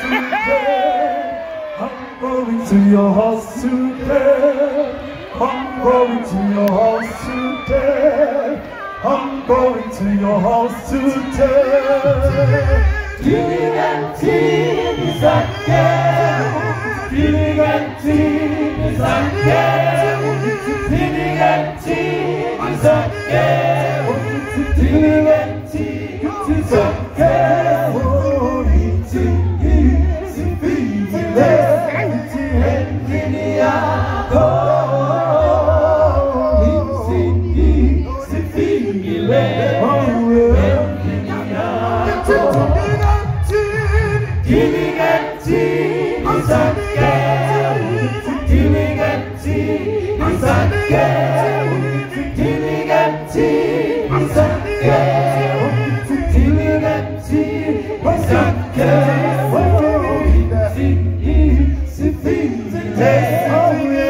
today. I'm going to your house today. I'm going to your house today. I'm going to your house today. Feeling empty is again. Feeling empty is again. Feeling empty is again. Feeling empty is again. Feeling empty is again. Feeling empty is again. Feeling empty is again. Feeling empty is again.